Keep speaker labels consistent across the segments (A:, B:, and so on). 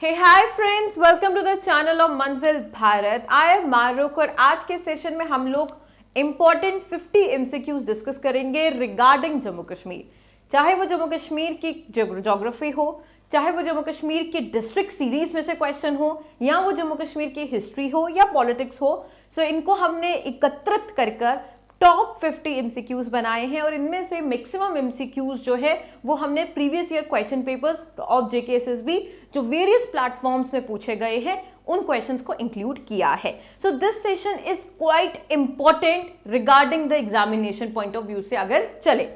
A: Hey hi friends, welcome to the channel of Manzil Bharat. I am Mahrukh और आज के session में हम लोग इंपॉर्टेंट 50 एमसीक्यूज डिस्कस करेंगे रिगार्डिंग जम्मू कश्मीर। चाहे वो जम्मू कश्मीर की ज्योग्राफी हो, चाहे वो जम्मू कश्मीर की डिस्ट्रिक्ट सीरीज में से क्वेश्चन हो, या वो जम्मू कश्मीर की हिस्ट्री हो या पॉलिटिक्स हो। सो इनको हमने एकत्रित कर टॉप 50 एमसीक्यूज बनाए हैं और इनमें से मैक्सिमम एमसीक्यूज जो है वो हमने previous year question papers of JKSSB जो वेरियस प्लेटफॉर्म्स में पूछे गए हैं उन क्वेश्चंस को इंक्लूड किया है। So this session is quite important regarding the examination point of view से अगर चले।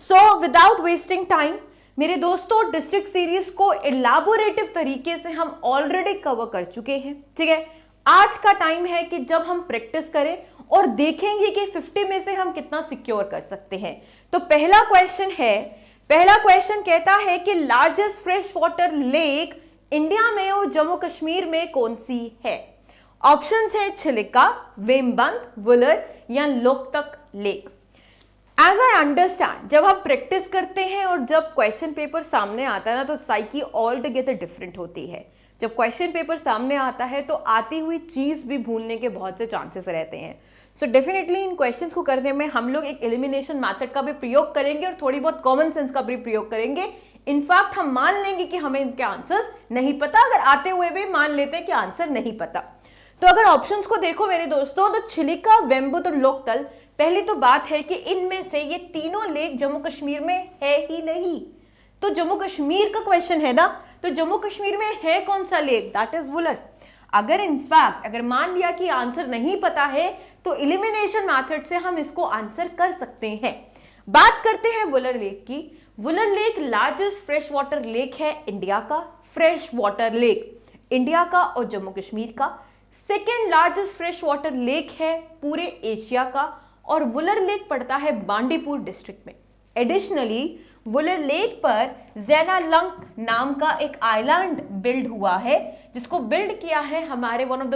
A: सो विदाउट वेस्टिंग टाइम मेरे दोस्तों, डिस्ट्रिक्ट सीरीज को इलाबोरेटिव तरीके से हम ऑलरेडी कवर कर चुके हैं। ठीक है, आज का टाइम है कि जब हम प्रैक्टिस करें और देखेंगे कि 50 में से हम कितना सिक्योर कर सकते हैं। तो पहला क्वेश्चन कहता है कि largest fresh water lake India में और जम्मू कश्मीर में कौन सी है। ऑप्शंस है चिलिका, वेमबंद, वुलर या Loktak lake. As I understand, जब आप प्रैक्टिस करते हैं और जब क्वेश्चन पेपर सामने आता है ना, तो साइकी ऑल टुगेदर डिफरेंट होती है। जब क्वेश्चन पेपर सामने आता है तो आती हुई चीज भी भूलने के बहुत से चांसेस रहते हैं। सो डेफिनेटली इन क्वेश्चंस को करने में हम लोग एक एलिमिनेशन मेथड का भी प्रयोग करेंगे और थोड़ी बहुत कॉमन सेंस का भी प्रयोग करेंगे। इनफैक्ट हम मान लेंगे कि हमें इनके आंसर्स नहीं पता, अगर आते हुए भी मान लेते हैं कि आंसर नहीं पता। तो अगर ऑप्शंस को देखो मेरे दोस्तों, तो चिलिका, वेम्बुद और लोकतल, पहली तो बात है कि इनमें से ये तीनों लेक जम्मू कश्मीर में है ही नहीं। तो जम्मू कश्मीर का क्वेश्चन है ना, तो जम्मू कश्मीर में है कौन सा लेक? That is Wular. अगर मान लिया कि आंसर नहीं पता है तो एलिमिनेशन मेथड से हम इसको आंसर कर सकते हैं। बात करते हैं वुलर लेक की। Wular lake largest fresh water lake है इंडिया का, फ्रेश वाटर लेक इंडिया का और जम्मू कश्मीर का। Second largest fresh water lake है पूरे एशिया का और वुलर लेक पड़ता है बांडीपुर डिस्ट्रिक्ट में। एडिशनली वुलर लेक पर ज़ेनालंक नाम का एक आइलैंड बिल्ड हुआ है, जिसको बिल्ड किया है हमारे one of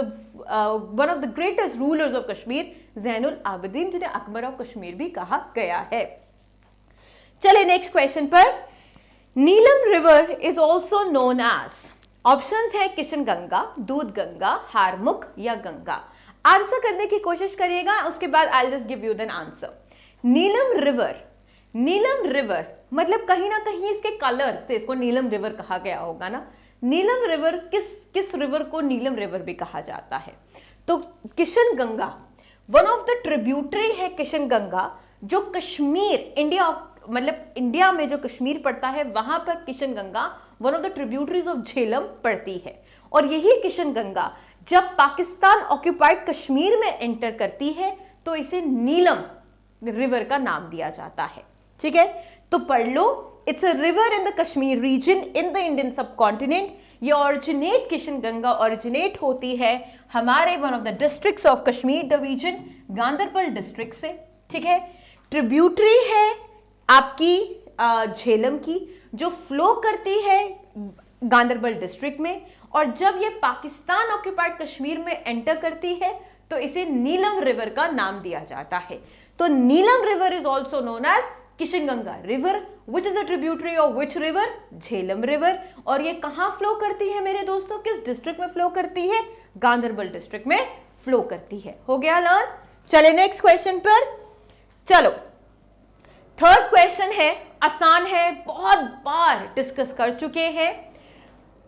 A: the greatest rulers of Kashmir, Zainul Abidin, जिन्हें अकबर ऑफ कश्मीर भी कहा गया है। चले नेक्स्ट क्वेश्चन पर। Neelam river is also known as. Options है किशन गंगा, दूध गंगा, हारमुख या गंगा। आंसर करने की कोशिश करिएगा, उसके बाद I will just give you the answer. Neelam river मतलब कहीं ना कहीं इसके कलर से इसको नीलम रिवर कहा गया होगा ना। नीलम रिवर किस रिवर को नीलम रिवर भी कहा जाता है? तो Kishan Ganga one of the tributary है। किशन गंगा जो कश्मीर इंडिया में जो कश्मीर पड़ता है वहां पर Kishan Ganga one of the tributaries of Jhelum पड़ती है। और यही किशन गंगा जब पाकिस्तान ऑक्यूपाइड कश्मीर में एंटर करती है तो इसे नीलम रिवर का नाम दिया जाता है। ठीक है, तो पढ़ लो। It's a river in the Kashmir region in the Indian subcontinent. ये किशन गंगा ओरिजिनेट होती है हमारे one of the districts of Kashmir division, Ganderbal district से। ठीक है, ट्रिब्यूटरी है आपकी झेलम की, जो फ्लो करती है गांदरबल डिस्ट्रिक्ट में, और जब ये पाकिस्तान ऑक्यूपाइड कश्मीर में एंटर करती है तो इसे नीलम रिवर का नाम दिया जाता है। तो Neelam river is also known as Kishan Ganga river, which is a tributary of which river? Jhelum river. और ये कहां फ्लो करती है मेरे दोस्तों? किस डिस्ट्रिक्ट में फ्लो करती है? गांदरबल डिस्ट्रिक्ट में फ्लो करती है। हो गया लर्न। चले नेक्स्ट क्वेश्चन पर। चलो, थर्ड क्वेश्चन है, आसान है, बहुत बार डिस्कस कर चुके हैं।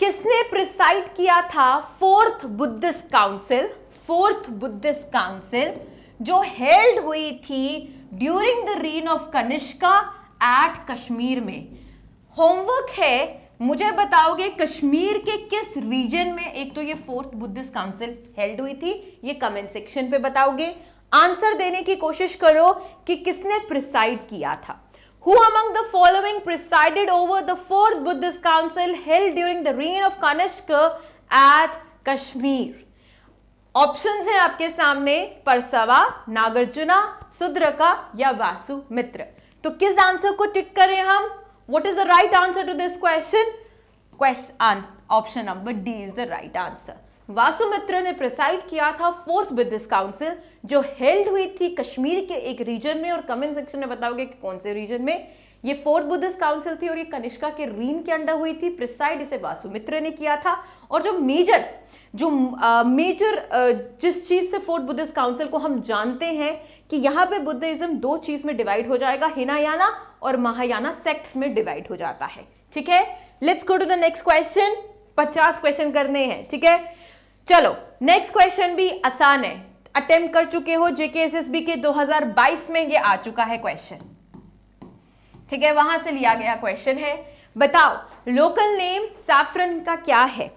A: किसने प्रिसाइड किया था फोर्थ बुद्धिस्ट काउंसिल जो हेल्ड हुई थी during the reign of Kanishka at Kashmir में? होमवर्क है, मुझे बताओगे कश्मीर के किस रीजन में एक तो ये फोर्थ बुद्धिस्ट काउंसिल हेल्ड हुई थी, ये कमेंट सेक्शन पे बताओगे। आंसर देने की कोशिश करो कि किसने प्रिसाइड किया था। Who among the following presided over the fourth Buddhist council held during the reign of Kanishka at Kashmir? Options हैं आपके सामने, परसवा, नागार्जुना, सुद्रका या वासुमित्र। तो किस आंसर को टिक करें हम? What is the right answer to this question? Option number D is the right answer. Vasumitra ने प्रिसाइड किया था फोर्थ बुद्धिस्ट काउंसिल जो हेल्ड हुई थी कश्मीर के एक रीजन में, और कमेंट सेक्शन में बताओगे कि कौन से रीजन में। ये फोर्थ बुद्धिस्ट काउंसिल थी और ये कनिष्का के रीन के अंडर हुई थी। प्रिसाइड इसे वासुमित्र ने किया था। और जो मेजर जिस चीज से फोर्थ बुद्धिस्ट काउंसिल को हम जानते हैं कि यहाँ पे बुद्धिज्म दो चीज में डिवाइड हो जाएगा, हिनायाना और महायाना सेक्ट्स में डिवाइड हो जाता है। ठीक है, let's go to the next question. 50 question करने हैं। ठीक है, चलो नेक्स्ट क्वेश्चन भी आसान है, अटेम्प्ट कर चुके हो जेकेएसएसबी के 2022 में ये आ चुका है क्वेश्चन। ठीक है, वहां से लिया गया क्वेश्चन है। बताओ लोकल नेम सैफरन का क्या है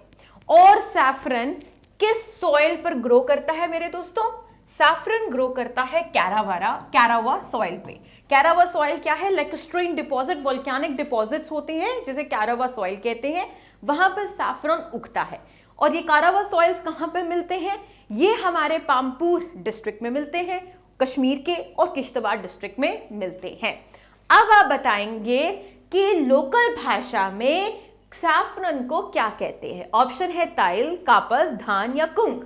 A: और सैफरन किस सॉइल पर ग्रो करता है मेरे दोस्तों? सैफरन ग्रो करता है कैरावा सॉइल पे। कैरावा सॉइल क्या है? लैक्स्ट्रीन डिपॉजिट, वोल्केनिक डिपॉजिट्स होते हैं जिसे कैरावा सॉइल कहते हैं, वहां पर सैफरन उगता है। और ये कैरावा सॉइल्स कहां पे मिलते हैं? ये हमारे पामपुर डिस्ट्रिक्ट में मिलते हैं, कश्मीर के, और किश्तवाड़ डिस्ट्रिक्ट में मिलते हैं। अब आप बताएंगे कि लोकल भाषा में सैफरन को क्या कहते हैं? ऑप्शन है ताइल, कापस, धान या कुंग।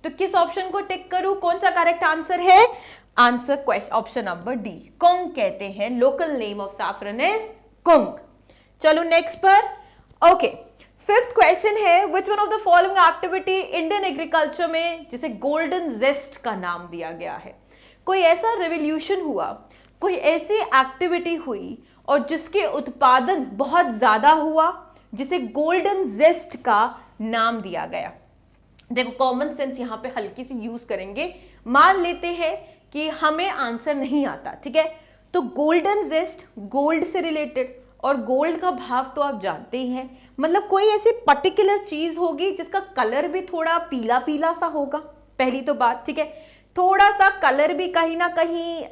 A: तो किस ऑप्शन को टिक करूं? कौन सा करेक्ट आंसर है? Answer question option number D, kung कहते हैं। Local name of saffron is kung. चलो नेक्स्ट पर। ओके, फिफ्थ क्वेश्चन है, which one of the following activity Indian agriculture में जिसे गोल्डन जेस्ट का नाम दिया गया है? कोई ऐसा रेवोल्यूशन हुआ, कोई ऐसी एक्टिविटी हुई और जिसके उत्पादन बहुत ज्यादा हुआ जिसे गोल्डन जेस्ट का नाम दिया गया। देखो कॉमन सेंस यहां पे हल्की सी यूज करेंगे। मान लेते हैं कि हमें आंसर नहीं आता, ठीक है, तो गोल्डन जेस्ट गोल्ड से रिलेटेड, और गोल्ड का भाव तो आप जानते ही हैं, मतलब कोई ऐसी पर्टिकुलर चीज होगी जिसका कलर भी थोड़ा पीला पीला सा होगा, पहली तो बात। ठीक है, थोड़ा सा कलर भी कहीं ना कहीं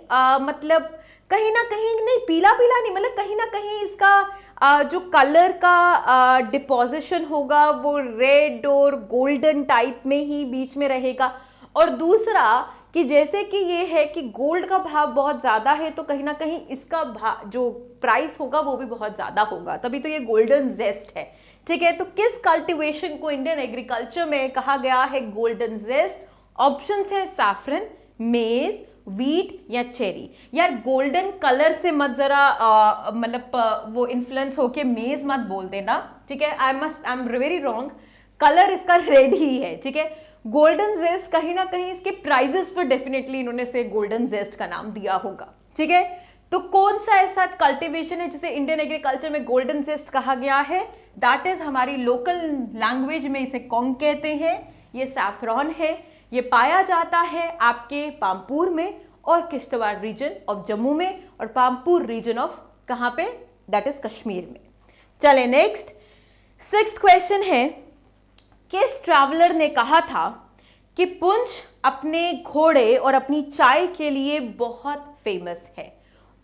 A: मतलब कहीं ना कहीं नहीं, पीला पीला नहीं, मतलब कहीं ना कहीं इसका जो कलर का डिपोजिशन होगा वो रेड और गोल्डन टाइप में ही बीच में रहेगा। और दूसरा कि जैसे कि ये है कि गोल्ड का भाव बहुत ज़्यादा है तो कहीं ना कहीं इसका जो प्राइस होगा वो भी बहुत ज़्यादा होगा, तभी तो ये गोल्डन जेस्ट है। ठीक है, तो किस कल्टीवेशन को इंडियन एग्रीकल्चर में कहा गया है गोल्डन जेस्ट? ऑप्शंस है सैफरन, मेज, वीट या चेरी। यार गोल्डन कलर से मत जरा मतलब वो इन्फ्लुएंस होके मेज मत बोल देना। ठीक है, I am very wrong, colour इसका रेड ही है। ठीक है, गोल्डन जेस्ट कहीं ना कहीं इसके प्राइजेस पर डेफिनेटली इन्होंने से गोल्डन जेस्ट का नाम दिया होगा। ठीक है, तो कौन सा ऐसा कल्टीवेशन है जिसे इंडियन एग्रीकल्चर में गोल्डन जेस्ट कहा गया है? दैट इज हमारी लोकल लैंग्वेज में इसे कौन कहते हैं, ये सैफरॉन है। ये पाया जाता है आपके पामपुर में और किश्तवाड़ रीजन ऑफ जम्मू में, और पामपुर रीजन ऑफ कहां पे? दैट इज कश्मीर में। चले नेक्स्ट, सिक्स्थ क्वेश्चन है, किस ट्रैवलर ने कहा था कि पुंछ अपने घोड़े और अपनी चाय के लिए बहुत फेमस है?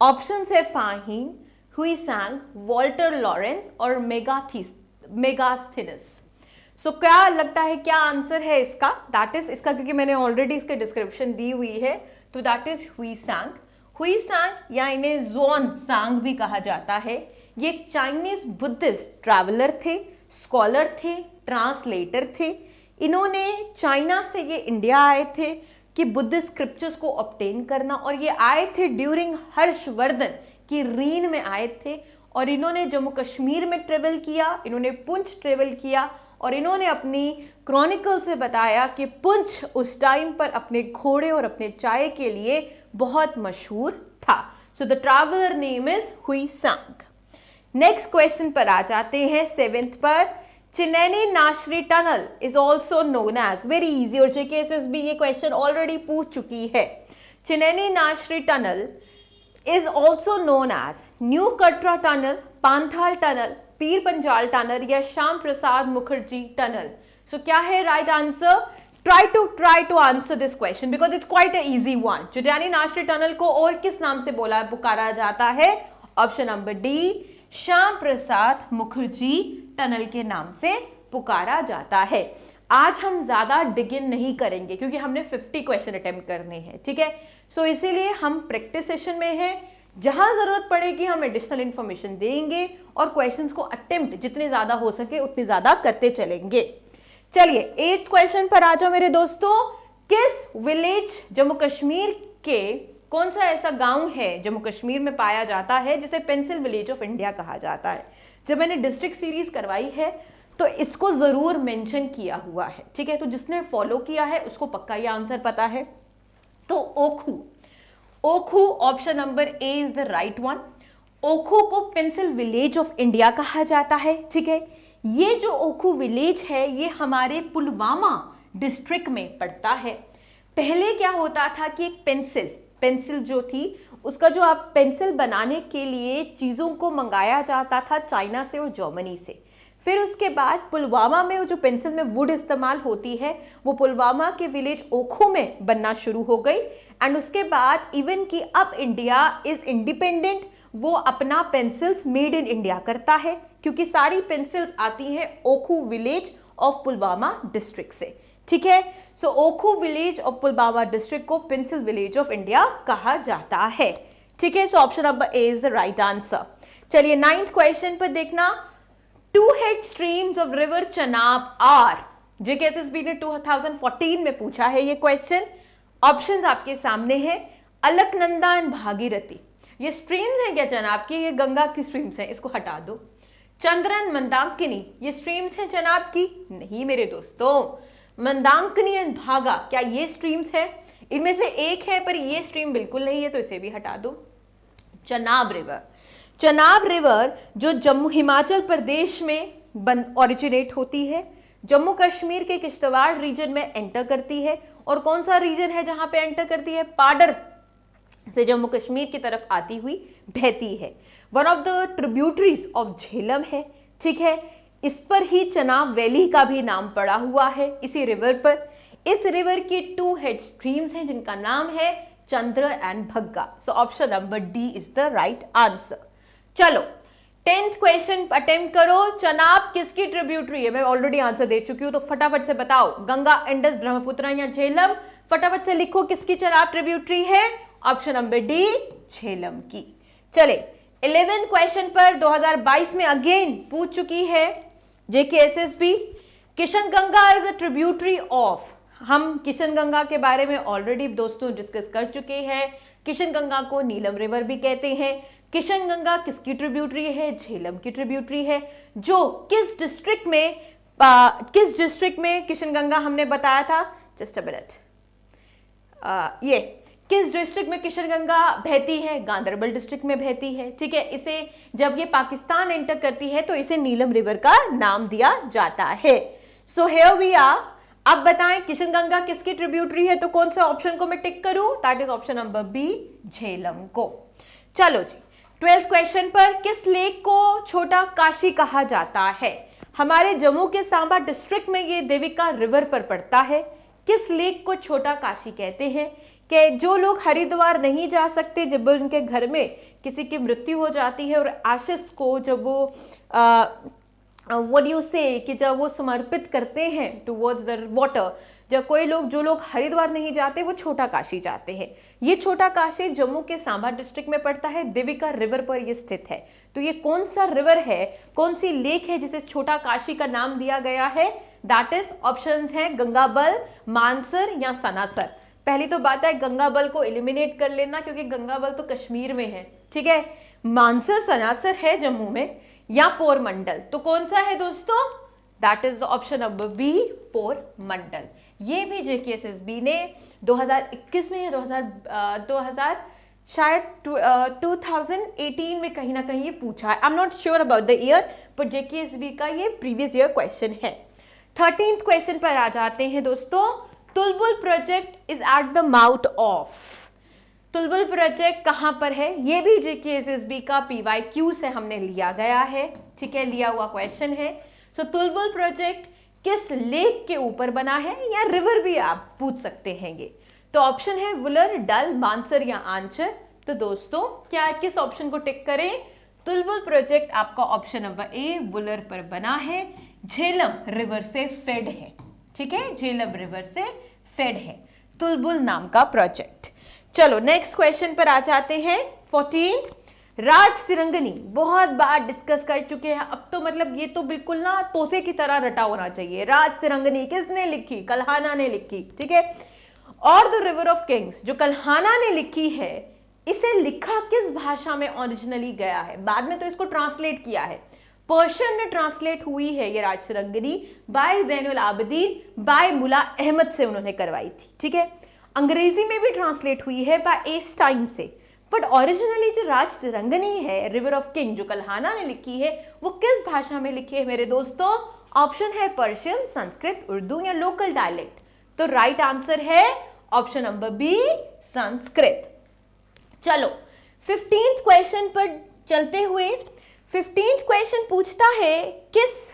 A: ऑप्शंस है फाहीन, हुईसैंग, वॉल्टर लॉरेंस और मेगास्थीनिस। सो क्या लगता है क्या आंसर है इसका? दैट इज इसका, क्योंकि मैंने ऑलरेडी इसके डिस्क्रिप्शन दी हुई है, तो दैट इज हुईसैंग। हुईसैंग या इन्हें ज़ुआन सांग भी कहा जाता है। ये चाइनीज बुद्धिस्ट ट्रैवलर थे, स्कॉलर थे, ट्रांसलेटर थे। इन्होंने चाइना से ये इंडिया आए थे कि बुद्धिस्ट स्क्रिप्चर्स को ऑब्टेन करना, और ये आए थे ड्यूरिंग हर्षवर्धन की रीन में आए थे। और इन्होंने जम्मू कश्मीर में ट्रेवल किया, इन्होंने पुंछ ट्रेवल किया, और इन्होंने अपनी क्रॉनिकल से बताया कि पुंछ उस टाइम पर अपने घोड़े और अपने चाय के लिए बहुत मशहूर था। So the traveller name is Hiuen Tsang. Next question पर आ जाते हैं, सेवेंथ पर। Chenani Nashri tunnel is also known as, very easy, और जेकेएसएसबी ये क्वेश्चन ऑलरेडी पूछ चुकी है। Chenani Nashri tunnel is also known as new Katra tunnel, Panthal tunnel, Pir Panjal tunnel या श्याम प्रसाद मुखर्जी टनल। सो क्या है right answer? Try to answer this question because it's quite a easy one. Chenani Nashri tunnel को और किस नाम से पुकारा जाता है? Option number D, Shyam Prasad Mukherjee tunnel के नाम से पुकारा जाता है। आज हम ज्यादा डिग इन नहीं करेंगे क्योंकि हमने 50 क्वेश्चन अटेम्प्ट करने हैं। ठीक है, सो इसीलिए हम प्रैक्टिस सेशन में हैं, जहां जरूरत पड़ेगी हम एडिशनल इंफॉर्मेशन देंगे और क्वेश्चंस को अटेम्प्ट जितने ज्यादा हो सके उतने ज्यादा करते चलेंगे। चलिए 8th क्वेश्चन पर आ जाओ मेरे दोस्तों। किस विलेज जम्मू कश्मीर के कौन सा ऐसा गांव है जम्मू कश्मीर में पाया जाता है जिसे पेंसिल विलेज ऑफ इंडिया कहा जाता है? जब मैंने डिस्ट्रिक्ट सीरीज करवाई है तो इसको जरूर मेंशन किया हुआ है, ठीक है? तो जिसने फॉलो किया है उसको पक्का ये आंसर पता है। तो Okhu, Okhu option number A is the right one. Okhu को पेंसिल विलेज ऑफ इंडिया कहा जाता है, ठीक है? ये जो ओखू विलेज है ये हमारे पुलवामा डिस्ट्रिक्ट में पड़ता है। पहले क्या होता था कि एक पेंसिल जो थी उसका जो आप पेंसिल बनाने के लिए चीज़ों को मंगाया जाता था चाइना से और जर्मनी से। फिर उसके बाद पुलवामा में जो पेंसिल में वुड इस्तेमाल होती है वो पुलवामा के विलेज ओखू में बनना शुरू हो गई। एंड उसके बाद इवन कि अब इंडिया इज इंडिपेंडेंट, वो अपना पेंसिल्स मेड इन इंडिया करता है क्योंकि सारी पेंसिल्स आती हैं Okhu village of Pulwama district से, ठीक है? So Okhu village of Pulwama district को पेंसिल विलेज ऑफ इंडिया कहा जाता है, ठीक है? So option number A is the right answer. चलिए 9th क्वेश्चन पर देखना, two head streams of river Chenab are. JKSSB ने 2014 में पूछा है ये क्वेश्चन। ऑप्शंस आपके सामने हैं, अलकनंदा एंड भागीरथी। ये स्ट्रीम्स हैं क्या चनाब की? ये गंगा की स्ट्रीम्स हैं, इसको हटा दो। चंद्रन, मंदाकिनी, ये स्ट्रीम्स हैं चनाब की? नहीं मेरे दोस्तों, मंदाकिनी एंड भागा क्या ये स्ट्रीम्स हैं? इनमें से एक है पर ये स्ट्रीम बिल्कुल नहीं है, तो इसे भी हटा दो। चनाब रिवर, चनाब रिवर जो जम्मू हिमाचल प्रदेश में ओरिजिनेट होती है, जम्मू कश्मीर के किश्तवाड़ रीजन में एंटर करती है। और कौन सा रीजन है जहां पे एंटर करती है? पाडर से जम्मू कश्मीर की तरफ आती हुई बहती है। One of the tributaries of Jhelum है, ठीक है? इस पर ही चनाब वैली का भी नाम पड़ा हुआ है इसी रिवर पर। इस रिवर की 2 हेड स्ट्रीम्स हैं जिनका नाम है Chandra and Bhaga. So option number D is the right answer. चलो 10th क्वेश्चन अटेम्प्ट करो। चनाब किसकी ट्रिब्यूटरी है? मैं ऑलरेडी आंसर दे चुकी हूं, तो फटाफट से बताओ। गंगा, इंडस, ब्रह्मपुत्र या झेलम? फटाफट से लिखो किसकी चनाब ट्रिब्यूटरी है। ऑप्शन नंबर डी, झेलम की। चले 11th क्वेश्चन पर 2022 में अगेन पूछ चुकी है JKSSB. Kishan Ganga is a tributary of. हम किशन गंगा के बारे में ऑलरेडी दोस्तों डिस्कस कर चुके हैं। किशन गंगा को नीलम रिवर भी कहते हैं। किशन गंगा किसकी ट्रिब्यूटरी है? झेलम की ट्रिब्यूटरी है। जो किस डिस्ट्रिक्ट में किशन गंगा हमने बताया था? जस्ट अ मिनट, ये किस डिस्ट्रिक्ट में किशन गंगा बहती है? गांधरबल डिस्ट्रिक्ट में बहती है, ठीक है? इसे जब ये पाकिस्तान एंटर करती है तो इसे नीलम रिवर का नाम दिया जाता है। So here we are. अब बताएं किशन गंगा किसकी ट्रिब्यूटरी है, तो कौन से ऑप्शन को मैं टिक करूं? That is option number B, Jhelum को। चलो जी 12th क्वेश्चन पर, किस लेक को छोटा काशी कहा जाता है? हमारे जम्मू के सांबा डिस्ट्रिक्ट में ये देविका रिवर पर पड़ता है। किस लेक को छोटा काशी कहते हैं? कि जो लोग हरिद्वार नहीं जा सकते, जब उनके घर में किसी की मृत्यु हो जाती है और आशीष को जब वो व्हाट यू से कि जब वो समर्पित करते हैं टुवर्ड्स द वाटर, जो लोग हरिद्वार नहीं जाते वो छोटा काशी जाते हैं। ये छोटा काशी जम्मू के सांबा डिस्ट्रिक्ट में पड़ता है, देविका रिवर पर ये स्थित है। तो ये कौन सा रिवर है, कौन सी लेक है जिसे छोटा काशी का नाम दिया गया है? दैट इज ऑप्शंस हैं गंगाबल, मानसर या सनासर। पहली तो बात है गंगाबल को एलिमिनेट कर लेना क्योंकि गंगाबल तो कश्मीर में है, ठीक है? मानसर, सनासर है जम्मू में, या पोरमंडल। तो कौन सा है दोस्तों? That is the option number B, Pormandal. ये भी जेकेएसएसबी ने 2021 में या 2000 शायद 2018 में कहीं ना कहीं ये पूछा है। I am not sure about the year, पर जेकेएसएसबी का ये प्रीवियस ईयर क्वेश्चन है। 13th क्वेश्चन पर आ जाते हैं दोस्तों। Tulbul project is at the mouth of. Tulbul project कहां पर है? ये भी जेकेएसएसबी का PYQ से हमने लिया गया है, ठीक है? लिया हुआ क्वेश्चन है। सो तुलबुल प्रोजेक्ट किस लेक के ऊपर बना है, या रिवर भी आप पूछ सकते हैं ये। तो ऑप्शन है वुलर, डल, मानसर या आंचर। तो दोस्तों क्या किस ऑप्शन को टिक करें? तुलबुल प्रोजेक्ट आपका ऑप्शन नंबर ए, वुलर पर बना है, झेलम रिवर से फेड है, ठीक है? झेलम रिवर से फेड है तुलबुल नाम का प्रोजेक्ट। चलो नेक्स्ट क्वेश्चन पर आ जाते हैं। 14th, राज तिरंगनी बहुत बार डिस्कस कर चुके हैं। अब तो मतलब ये तो बिल्कुल ना तोते की तरह रटा होना चाहिए। राज तिरंगनी किसने लिखी? कल्हाना ने लिखी, ठीक है? और द रिवर ऑफ किंग्स जो कल्हाना ने लिखी है, इसे लिखा किस भाषा में ओरिजिनली गया है? बाद में तो इसको ट्रांसलेट किया है, पर्शियन में ट्रांसलेट हुई है ये राजतरंगिणी बाय ज़ैनुल आबिदीन, बाय मुला अहमद से उन्होंने करवाई थी, ठीक है। अंग्रेजी में भी ट्रांसलेट हुई है बाय एस्टाइन से, बट ओरिजिनली जो राजतरंगिणी है रिवर ऑफ किंग जो कल्हाना ने लिखी है, वो किस भाषा में लिखी है मेरे दोस्तों? ऑप्शन है पर्शियन, संस्कृत, उर्दू या लोकल डायलेक्ट। तो राइट आंसर है ऑप्शन नंबर बी, संस्कृत। चलो 15th क्वेश्चन पर चलते हुए, 15th क्वेश्चन पूछता है किस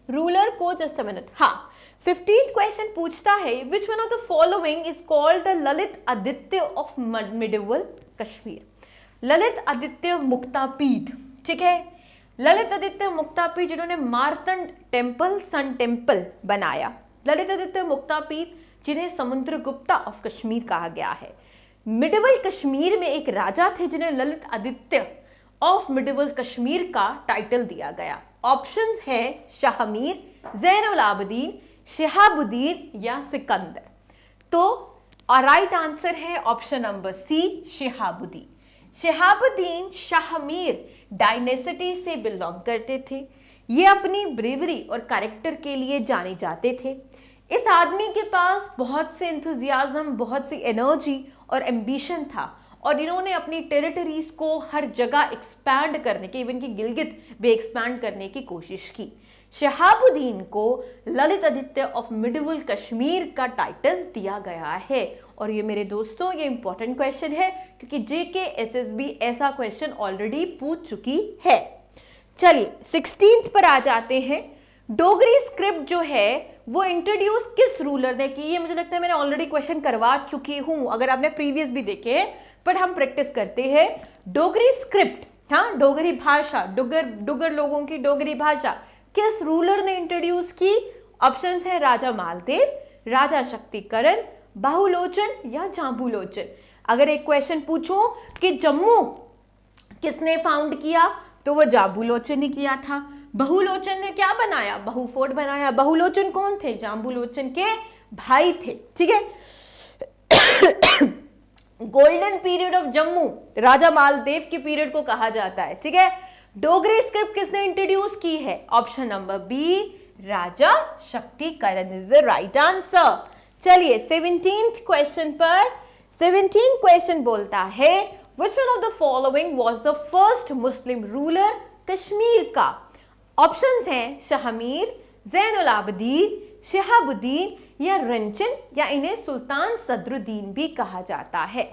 A: रूलर को, जस्ट अ मिनट, हाँ 15th क्वेश्चन पूछता है which one of the following is called the Lalitaditya of medieval Kashmir. Lalitaditya Muktapida, ठीक है, ललित आदित्य मुक्तापीठ जिन्होंने मार्तंड टेम्पल, सन टेम्पल बनाया। ललित आदित्य मुक्तापीठ जिन्हें समुद्रगुप्ता ऑफ कश्मीर कहा गया है। मिडिवल कश्मीर में एक राजा थे जिन्हें ललित आदित्य ऑफ मिडिवल कश्मीर का टाइटल दिया गया। ऑप्शंस है शाहमीर, ज़ैनुल आबिदीन, शिहाबुद्दीन या सिकंदर। तो राइट आंसर है option number C, Shihabuddin. Shihabuddin Shahmir dynasty से बिलोंग करते थे। ये अपनी ब्रेवरी और कैरेक्टर के लिए जाने जाते थे। इस आदमी के पास बहुत से एंथुजियाज्म, बहुत सी एनर्जी और एम्बिशन था, और इन्होंने अपनी टेरिटरीज को हर जगह एक्सपैंड करने की, इवन की गिलगित भी एक्सपैंड करने की कोशिश की। शिहाबुद्दीन को ललित आदित्य ऑफ मिडिवल कश्मीर का टाइटल दिया गया है। और ये मेरे दोस्तों ये इंपॉर्टेंट क्वेश्चन है क्योंकि जेके एसएसबी ऐसा क्वेश्चन ऑलरेडी पूछ चुकी है। चलिए 16th पर आ जाते हैं। डोगरी स्क्रिप्ट जो है वो इंट्रोड्यूस किस रूलर ने की? ये मुझे लगता है मैंने ऑलरेडी क्वेश्चन करवा चुकी हूं अगर आपने प्रीवियस भी देखे हैं, बट हम प्रैक्टिस करते हैं। डोगरी स्क्रिप्ट, हाँ डोगरी भाषा, डुगर लोगों की डोगरी भाषा किस रूलर ने इंट्रोड्यूस की? ऑप्शंस है राजा मालदेव, राजा शक्तिकरण, बहुलोचन या जाम्बुलोचन। अगर एक क्वेश्चन पूछूं कि जम्मू किसने फाउंड किया, तो वो जाम्बुलोचन ने किया था। बहुलोचन ने क्या बनाया? बहु फोर्ट बनाया। बहुलोचन कौन थे? जाम्बुलोचन के भाई थे, ठीक है। गोल्डन पीरियड ऑफ जम्मू राजा मालदेव के पीरियड को कहा जाता है, ठीक है। डोगरी स्क्रिप्ट किसने इंट्रोड्यूस की है? Option number B, Raja Shaktikaran is the right answer. चलिए 17th क्वेश्चन पर, 17th क्वेश्चन बोलता है which one of the following was the first Muslim ruler Kashmir का? ऑप्शंस हैं शाहमीर, ज़ैनुल आबिदीन, शिहाबुद्दीन या रंचन, या इन्हें सुल्तान सदरुद्दीन भी कहा जाता है।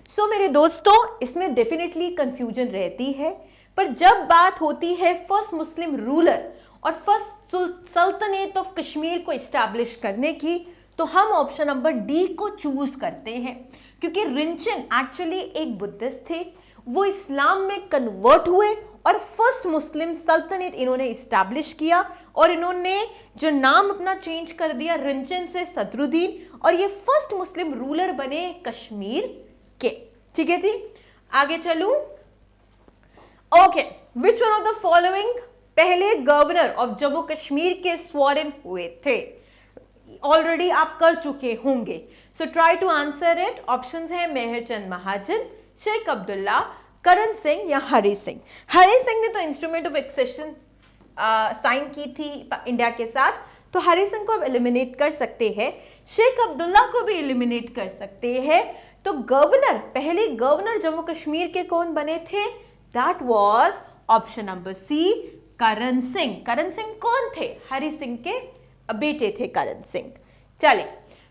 A: सो मेरे दोस्तों इसमें डेफिनेटली कंफ्यूजन रहती है, पर जब बात होती है फर्स्ट मुस्लिम रूलर और फर्स्ट सल्तनत ऑफ कश्मीर को इस्टेब्लिश करने की, तो हम ऑप्शन नंबर डी को चूज करते हैं, क्योंकि रिंचन एक्चुअली एक बुद्धिस्ट थे, वो इस्लाम में कन्वर्ट हुए और फर्स्ट मुस्लिम सल्तनत इन्होंने इस्टेब्लिश किया, और इन्होंने जो नाम अपना चेंज कर दिया रिंचन से सदरुद्दीन, और ये फर्स्ट मुस्लिम रूलर बने कश्मीर के, ठीक है जी। आगे चलूं। Okay, which one of the following पहले गवर्नर ऑफ जम्मू कश्मीर के स्वॉरन हुए थे? ऑलरेडी आप कर चुके होंगे, so try to answer it. Options हैं मेहरचंद महाजन, शेख अब्दुल्ला, करण सिंह या हरि सिंह। हरि सिंह ने तो इंस्ट्रूमेंट ऑफ एक्सेशन साइन की थी इंडिया के साथ, तो हरि सिंह को अब एलिमिनेट कर सकते हैं। शेख अब्दुल्ला को भी एलिमिनेट कर सकते हैं। तो गवर्नर, पहले गवर्नर जम्मू कश्मीर के कौन बने थे? That was option number C, Karan Singh. Karan Singh कौन थे? हरि सिंह के बेटे थे करण सिंह। चले,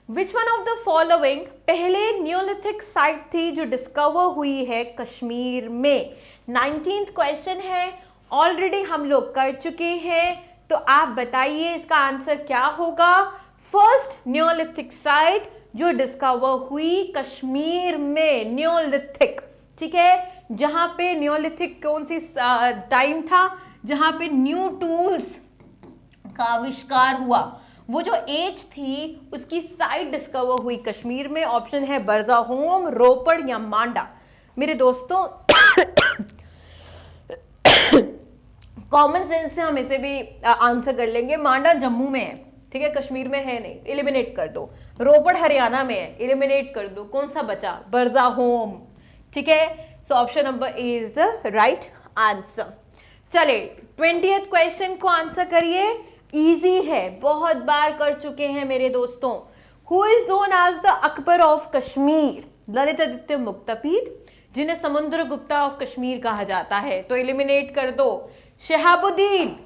A: विच वन ऑफ द फॉलोइंग पहले न्यूलिथिक साइट थी जो डिस्कवर हुई है कश्मीर में? 19th क्वेश्चन है, ऑलरेडी हम लोग कर चुके हैं, तो आप बताइए इसका आंसर क्या होगा? फर्स्ट न्यूलिथिक साइट जो डिस्कवर हुई कश्मीर में, न्यूलिथिक, ठीक है, जहां पे न्यूलिथिक कौन सी टाइम था जहां पे न्यू टूल्स का आविष्कार हुआ, वो जो एज थी उसकी साइट डिस्कवर हुई कश्मीर में। ऑप्शन है बरजाहोम, रोपड़ या मांडा। मेरे दोस्तों कॉमन सेंस से हम इसे भी आंसर कर लेंगे, मांडा जम्मू में है, ठीक है, कश्मीर में है नहीं, एलिमिनेट कर दो। रोपड़ हरियाणा में है, एलिमिनेट कर दो। कौन सा बचा? बरजा होम। ठीक है, so option number A is the right answer. चले 20th क्वेश्चन को आंसर करिए। इजी है, बहुत बार कर चुके हैं मेरे दोस्तों। Who is known as the Akbar of Kashmir? Lalitaditya Muktapida, जिन्हें समुद्र गुप्ता ऑफ कश्मीर कहा जाता है, तो एलिमिनेट कर दो। शहाबुद्दीन,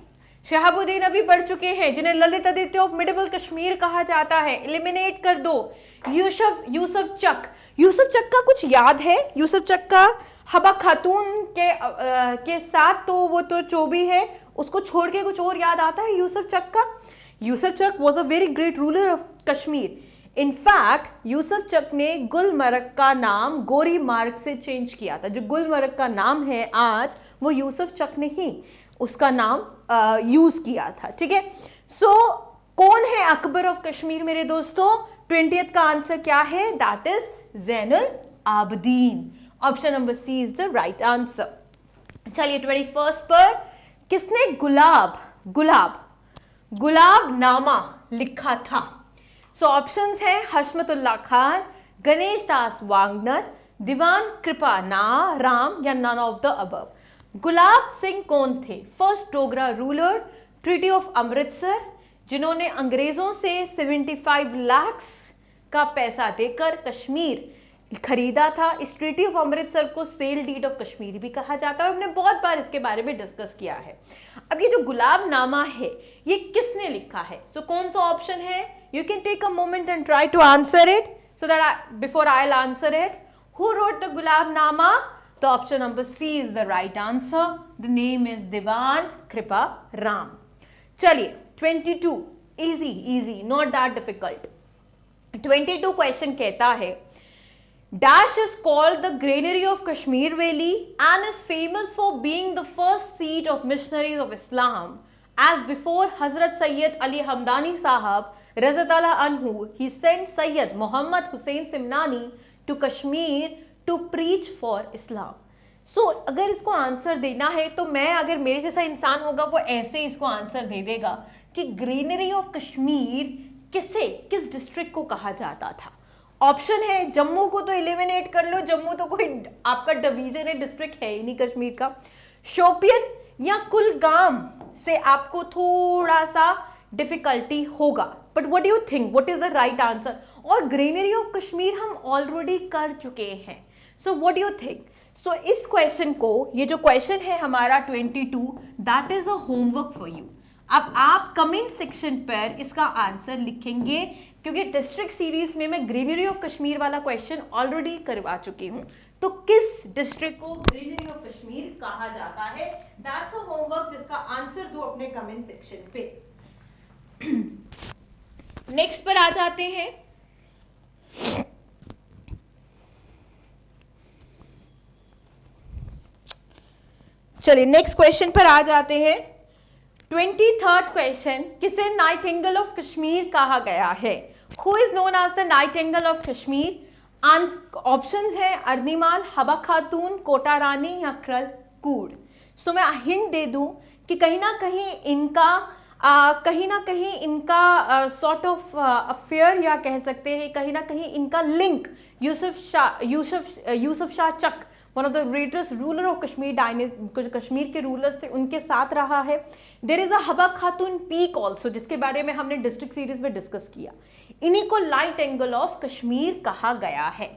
A: शहाबुद्दीन अभी बढ़ चुके हैं, जिन्हें ललित आदित्य ऑफ मिडिबल कश्मीर कहा जाता है, एलिमिनेट कर दो। यूसुफ चक, यूसुफ चक का कुछ याद है? यूसुफ चक का हबा खातून के साथ तो वो तो चोबी है, उसको छोड़ के कुछ और याद आता है यूसुफ चक का? Yusuf Chak was a very great ruler of Kashmir. In fact Yusuf Chak ने गुलमर्ग का नाम गोरी मार्ग से चेंज किया था। जो गुलमर्ग का नाम है आज, वो यूसुफ चक ने ही उसका नाम यूज किया था। ठीक है, सो कौन है अकबर ऑफ कश्मीर मेरे दोस्तों? 20th का आंसर क्या है? That is Zainul Abidin. Option number C is the right answer. चलिए 21st पर किसने गुलाब नामा लिखा था? सो ऑप्शंस हैं हशमतुल्लाह खान, गणेश दास वांगनर, दीवान कृपा राम, या none of the above. Gulab Singh कौन थे? First Dogra ruler, treaty of Amritsar, जिन्होंने अंग्रेजों से 75 लाख का पैसा देकर कश्मीर खरीदा था। इस ट्रीटी ऑफ अमृतसर को सेल डीड ऑफ कश्मीर भी कहा जाता है, और हमने बहुत बार इसके बारे में डिस्कस किया है। अब ये जो गुलाबनामा है, ये किसने लिखा है? सो कौन सा ऑप्शन है? You can take a moment and try to answer it so that before I will answer it. Who wrote the Gulabnama? तो option number C is the right answer. The name is Diwan Kripa Ram. चलिए 22, easy, not that difficult. 22 question कहता है, Dash is called the granary of Kashmir Valley and is famous for being the first seat of missionaries of Islam. As before Hazrat Sayyid Ali Hamdani Sahab Razatullah Anhu, he sent Sayyid Muhammad Hussain Simnani to Kashmir to preach for Islam. So अगर इसको answer देना है तो मैं, अगर मेरे जैसा इंसान होगा, वो ऐसे इसको आंसर दे देगा कि ग्रीनरी ऑफ कश्मीर किस डिस्ट्रिक्ट को कहा जाता था। ऑप्शन है जम्मू को तो एलिमिनेट कर लो, जम्मू तो कोई आपका डिवीजन है, डिस्ट्रिक्ट है ही नहीं कश्मीर का। शोपियन या कुलगाम से आपको थोड़ा सा डिफिकल्टी होगा, but what do you think, what is the right answer? और ग्रीनरी ऑफ कश्मीर हम ऑलरेडी कर चुके हैं, so what do you think? So इस क्वेश्चन को, ये जो क्वेश्चन है हमारा 22, that is a homework for you. अब आप कमेंट सेक्शन पर इसका आंसर लिखेंगे, क्योंकि डिस्ट्रिक्ट सीरीज में मैं ग्रीनरी ऑफ कश्मीर वाला क्वेश्चन ऑलरेडी करवा चुकी हूं। तो किस डिस्ट्रिक्ट को ग्रीनरी ऑफ कश्मीर कहा जाता है? दैट्स अ होमवर्क, जिसका आंसर दो अपने कमेंट सेक्शन पे। नेक्स्ट पर आ जाते हैं। चलिए नेक्स्ट क्वेश्चन पर आ जाते हैं। 23rd क्वेश्चन, किसे नाइटिंगेल ऑफ कश्मीर कहा गया है? Who is known as the nightingale of Kashmir? Options हैं अर्निमाल, हबा खातून, कोटा रानी या क्रल कूड। सो मैं हिंट दे दूं कि कहीं ना कहीं इनका सॉर्ट ऑफ अफेयर, या कह सकते हैं कहीं ना कहीं इनका link Yusuf Shah Chak, one of the greatest ruler of Kashmir, Kashmir के रूलर्स थे, उनके साथ रहा है। देयर इज अ हबा खातून पीक ऑल्सो, जिसके बारे में हमने डिस्ट्रिक्ट सीरीज में डिस्कस किया। इन्हीं को नाइटिंगेल ऑफ कश्मीर कहा गया है।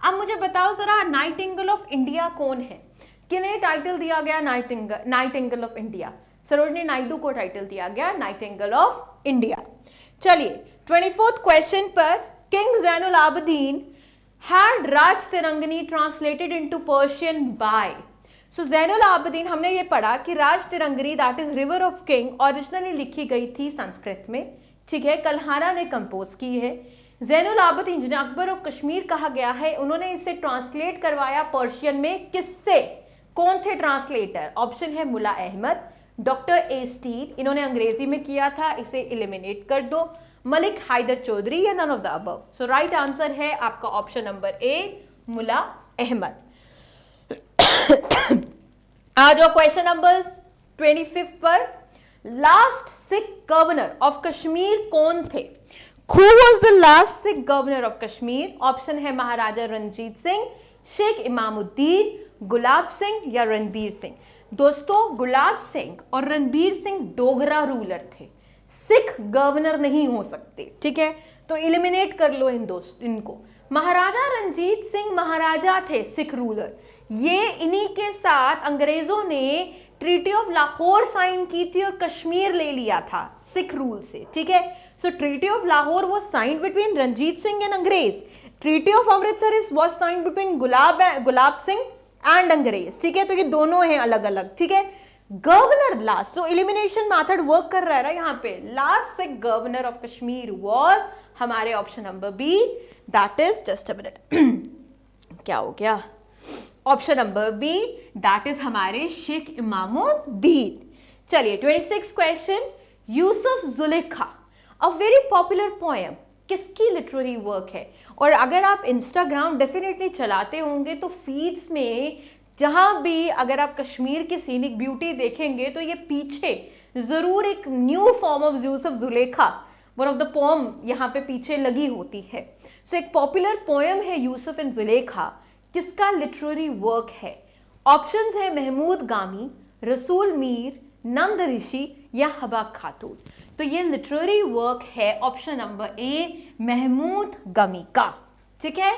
A: अब मुझे बताओ जरा, नाइटिंगेल ऑफ इंडिया कौन है? किन्हें टाइटल दिया गया Nightingale of India? Sarojini Naidu को टाइटल दिया गया नाइटिंगेल ऑफ इंडिया। चलिए 24th क्वेश्चन पर, king Zainul Abidin had Raj Tirangani translated into Persian by? So Zainul Abidin, हमने ये पढ़ा कि Raj Tarangini that is river of king originally लिखी गई थी संस्कृत में, ठीक है, कल्हाना ने कंपोज की है। ज़ैनुल आबदीन, जिन्हें अकबर ऑफ कश्मीर कहा गया है, उन्होंने इसे ट्रांसलेट करवाया पर्शियन में। किससे? कौन थे ट्रांसलेटर? ऑप्शन है मुला अहमद, डॉक्टर ए स्टील, इन्होंने अंग्रेजी में किया था, इसे एलिमिनेट कर दो, मलिक हैदर चौधरी या none of the above. So right answer है आपका ऑप्शन नंबर ए, मुला अहमद। आ जाओ क्वेश्चन नंबर 25 पर। Last Sikh governor of Kashmir कौन थे? Who was the last Sikh governor of Kashmir? Option है महाराजा रंजीत सिंह, शेख इमामुद्दीन, गुलाब सिंह या रणबीर सिंह। दोस्तों, गुलाब सिंह और रणबीर सिंह डोगरा रूलर थे, सिख गवर्नर नहीं हो सकते, ठीक है? तो एलिमिनेट कर लो इनको। महाराजा रंजीत सिंह महाराजा थे, सिख रूलर। ये इन्हीं के साथ अंग्रेजों ने ट्रीटी ऑफ लाहौर साइन की थी और कश्मीर ले लिया था सिख रूल से, ठीक है? So treaty of Lahore was signed between Ranjit Singh and अंग्रेज। Treaty of Amritsar was signed between Gulab Singh and अंग्रेज, ठीक है? तो ये दोनों हैं अलग अलग, ठीक है? गवर्नर लास्ट, तो एलिमिनेशन मेथड वर्क कर रहा है ना यहाँ पे। Last Sikh governor of Kashmir was हमारे option number B, that is just a minute क्या हो गया, option number B, that is हमारे शेख इमामुद्दीन। चलिए 26 क्वेश्चन, Yusuf Zulekha a very popular poem किसकी लिटरेरी वर्क है? और अगर आप इंस्टाग्राम डेफिनेटली चलाते होंगे तो फीड्स में जहां भी अगर आप कश्मीर की सीनिक ब्यूटी देखेंगे तो ये पीछे जरूर एक new form of Yusuf Zulekha, one of the poem यहाँ पे पीछे लगी होती है। सो एक पॉपुलर पोएम है यूसुफ एंड जुलेखा, किसका लिटरेरी वर्क है? ऑप्शंस है महमूद गामी, रसूल मीर, नंद ऋषि या हबा खातून। तो ये लिटरेरी वर्क है ऑप्शन नंबर ए, महमूद गमी का, ठीक है?